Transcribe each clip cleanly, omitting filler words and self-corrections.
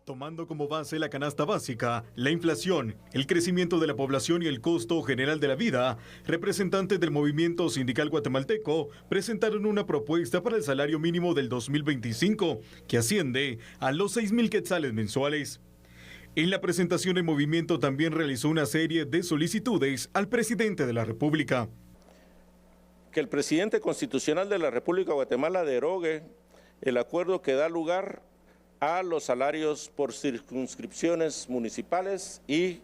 Tomando como base la canasta básica, la inflación, el crecimiento de la población y el costo general de la vida, representantes del movimiento sindical guatemalteco presentaron una propuesta para el salario mínimo del 2025, que asciende a los 6,000 quetzales mensuales. En la presentación, el movimiento también realizó una serie de solicitudes al presidente de la República. Que el presidente constitucional de la República de Guatemala derogue el acuerdo que da lugar a los salarios por circunscripciones municipales y,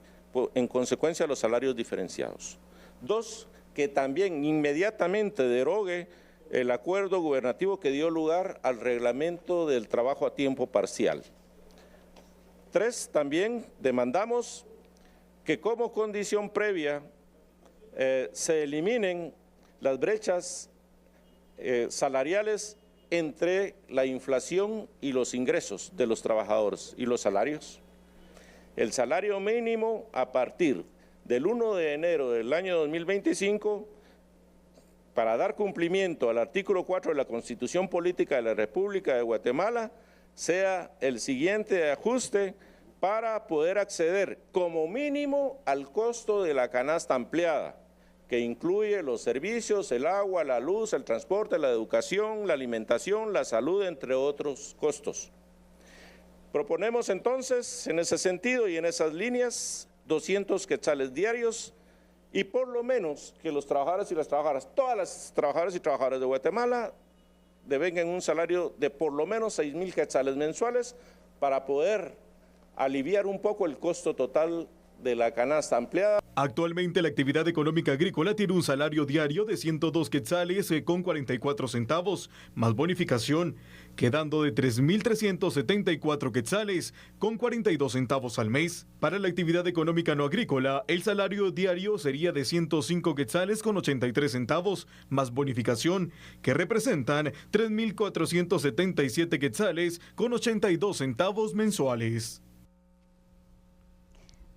en consecuencia, los salarios diferenciados. 2, que también inmediatamente derogue el acuerdo gubernativo que dio lugar al reglamento del trabajo a tiempo parcial. 3, también demandamos que como condición previa se eliminen las brechas salariales entre la inflación y los ingresos de los trabajadores y los salarios. El salario mínimo a partir del 1 de enero del año 2025, para dar cumplimiento al artículo 4 de la Constitución Política de la República de Guatemala, sea el siguiente ajuste para poder acceder como mínimo al costo de la canasta ampliada, que incluye los servicios, el agua, la luz, el transporte, la educación, la alimentación, la salud, entre otros costos. Proponemos entonces, en ese sentido y en esas líneas, 200 quetzales diarios y por lo menos que los trabajadores y las trabajadoras, todas las trabajadoras y trabajadores de Guatemala, devengan un salario de por lo menos 6,000 quetzales mensuales para poder aliviar un poco el costo total de la canasta ampliada. Actualmente la actividad económica agrícola tiene un salario diario de 102 quetzales con 44 centavos, más bonificación, quedando de 3,374 quetzales con 42 centavos al mes. Para la actividad económica no agrícola, el salario diario sería de 105 quetzales con 83 centavos, más bonificación, que representan 3,477 quetzales con 82 centavos mensuales.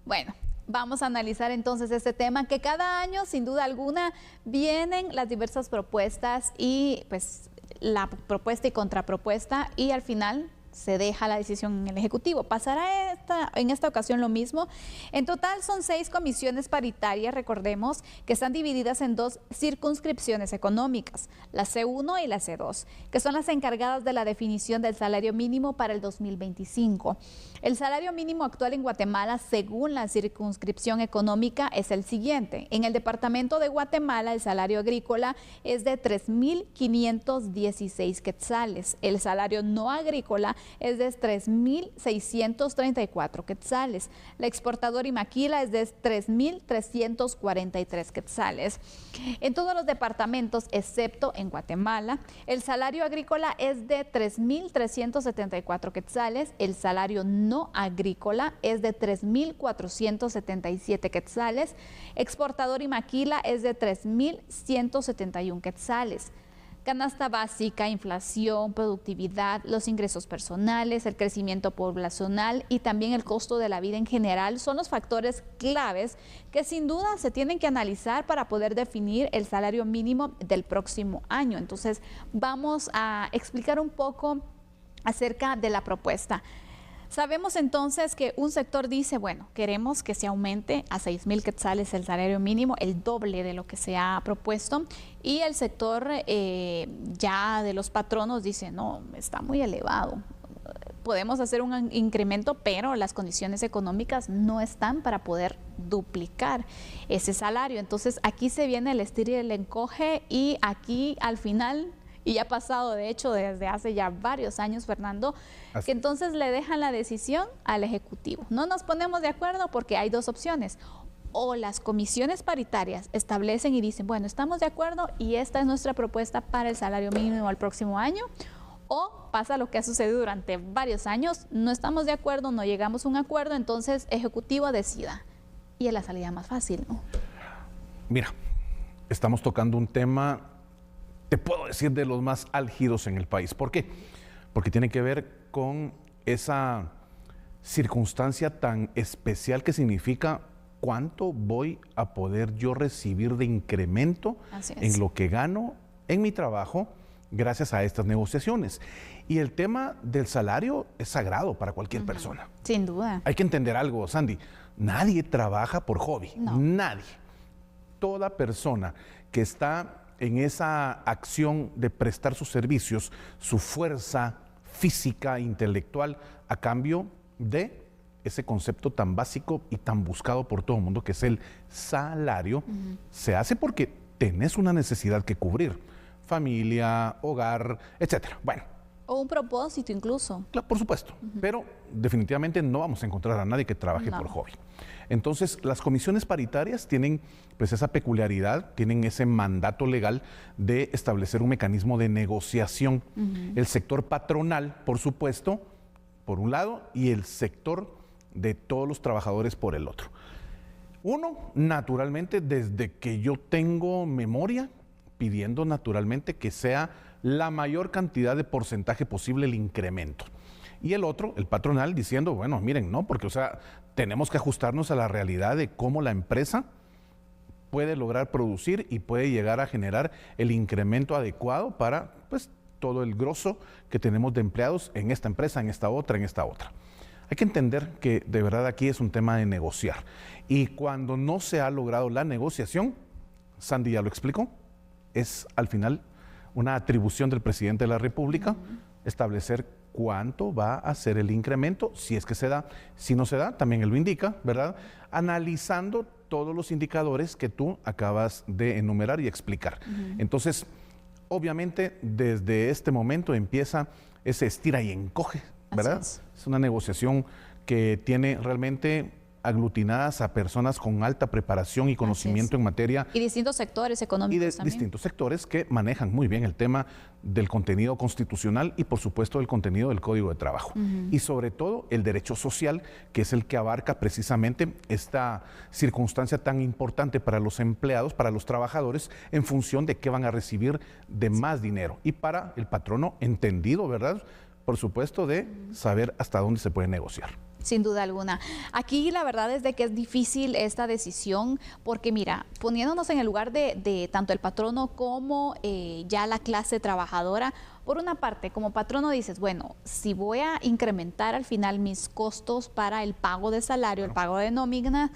Bueno, vamos a analizar entonces este tema, que cada año, sin duda alguna, vienen las diversas propuestas y pues la propuesta y contrapropuesta, y al final se deja la decisión en el Ejecutivo. Pasará en esta ocasión lo mismo. En total son 6 comisiones paritarias, recordemos, que están divididas en 2 circunscripciones económicas, la C1 y la C2, que son las encargadas de la definición del salario mínimo para el 2025. El salario mínimo actual en Guatemala, según la circunscripción económica, es el siguiente. En el departamento de Guatemala, el salario agrícola es de 3,516 quetzales. El salario no agrícola es de 3,634 quetzales. La exportadora y maquila es de 3,343 quetzales. En todos los departamentos, excepto en Guatemala, el salario agrícola es de 3,374 quetzales. El salario no agrícola es de 3,477 quetzales. Exportador y maquila es de 3,171 quetzales. Canasta básica, inflación, productividad, los ingresos personales, el crecimiento poblacional y también el costo de la vida en general son los factores claves que sin duda se tienen que analizar para poder definir el salario mínimo del próximo año. Entonces, vamos a explicar un poco acerca de la propuesta. Sabemos entonces que un sector dice, bueno, queremos que se aumente a 6,000 quetzales el salario mínimo, el doble de lo que se ha propuesto, y el sector ya de los patronos dice, no, está muy elevado. Podemos hacer un incremento, pero las condiciones económicas no están para poder duplicar ese salario. Entonces aquí se viene el estira y el encoge, y aquí al final, y ya ha pasado de hecho desde hace ya varios años, Fernando, que entonces le dejan la decisión al Ejecutivo. No nos ponemos de acuerdo porque hay 2 opciones. O las comisiones paritarias establecen y dicen, bueno, estamos de acuerdo y esta es nuestra propuesta para el salario mínimo al próximo año. O pasa lo que ha sucedido durante varios años, no estamos de acuerdo, no llegamos a un acuerdo, entonces Ejecutivo decida. Y es la salida más fácil, ¿no? Mira, estamos tocando un tema, te puedo decir, de los más álgidos en el país. ¿Por qué? Porque tiene que ver con esa circunstancia tan especial que significa cuánto voy a poder yo recibir de incremento en lo que gano en mi trabajo gracias a estas negociaciones. Y el tema del salario es sagrado para cualquier persona. Sin duda. Hay que entender algo, Sandy. Nadie trabaja por hobby. No. Nadie. Toda persona que está en esa acción de prestar sus servicios, su fuerza física, intelectual, a cambio de ese concepto tan básico y tan buscado por todo el mundo, que es el salario, se hace porque tenés una necesidad que cubrir. Familia, hogar, etcétera. Bueno. O un propósito incluso. Claro, por supuesto, pero definitivamente no vamos a encontrar a nadie que trabaje por hobby. Entonces, las comisiones paritarias tienen pues esa peculiaridad, tienen ese mandato legal de establecer un mecanismo de negociación. El sector patronal, por supuesto, por un lado, y el sector de todos los trabajadores por el otro. Uno, naturalmente, desde que yo tengo memoria, pidiendo naturalmente que sea la mayor cantidad de porcentaje posible el incremento. Y el otro, el patronal, diciendo, bueno, miren, no, porque, o sea, tenemos que ajustarnos a la realidad de cómo la empresa puede lograr producir y puede llegar a generar el incremento adecuado para, pues, todo el grosso que tenemos de empleados en esta empresa, en esta otra, en esta otra. Hay que entender que de verdad aquí es un tema de negociar. Y cuando no se ha logrado la negociación, Sandy ya lo explicó, es al final una atribución del presidente de la República establecer cuánto va a ser el incremento, si es que se da. Si no se da, también él lo indica, ¿verdad? Analizando todos los indicadores que tú acabas de enumerar y explicar. Entonces, obviamente, desde este momento empieza ese estira y encoge, ¿verdad? Es una negociación que tiene realmente aglutinadas a personas con alta preparación y conocimiento en materia. Y distintos sectores económicos y de también. distintos sectores que manejan muy bien el tema del contenido constitucional y, por supuesto, el contenido del Código de Trabajo. Y sobre todo el derecho social, que es el que abarca precisamente esta circunstancia tan importante para los empleados, para los trabajadores, en función de qué van a recibir de más dinero. Y para el patrono, entendido, ¿verdad? Por supuesto, de saber hasta dónde se puede negociar. Sin duda alguna. Aquí la verdad es de que es difícil esta decisión porque mira, poniéndonos en el lugar de tanto el patrono como ya la clase trabajadora, por una parte, como patrono dices, bueno, si voy a incrementar al final mis costos para el pago de salario, el pago de nómina,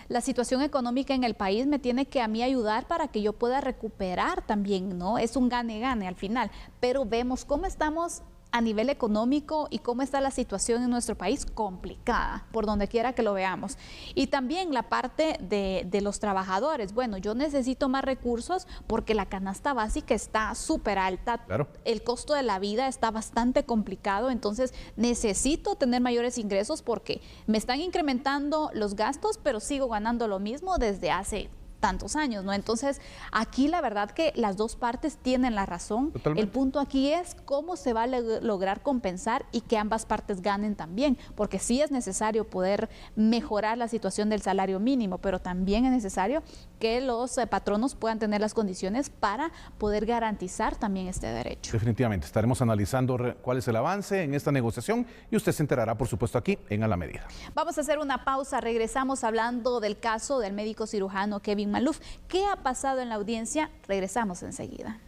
la situación económica en el país me tiene que a mí ayudar para que yo pueda recuperar también, ¿no? Es un gane-gane al final, pero vemos cómo estamos a nivel económico y cómo está la situación en nuestro país, complicada, por donde quiera que lo veamos. Y también la parte de los trabajadores. Bueno, yo necesito más recursos porque la canasta básica está súper alta. Claro. El costo de la vida está bastante complicado, entonces necesito tener mayores ingresos porque me están incrementando los gastos, pero sigo ganando lo mismo desde hace tantos años, ¿no? Entonces, aquí la verdad que las dos partes tienen la razón. Totalmente. El punto aquí es cómo se va a lograr compensar y que ambas partes ganen también, porque sí es necesario poder mejorar la situación del salario mínimo, pero también es necesario que los patronos puedan tener las condiciones para poder garantizar también este derecho. Definitivamente, estaremos analizando cuál es el avance en esta negociación y usted se enterará, por supuesto, aquí en A la Medida. Vamos a hacer una pausa, regresamos hablando del caso del médico cirujano Kevin Maluf. ¿Qué ha pasado en la audiencia? Regresamos enseguida.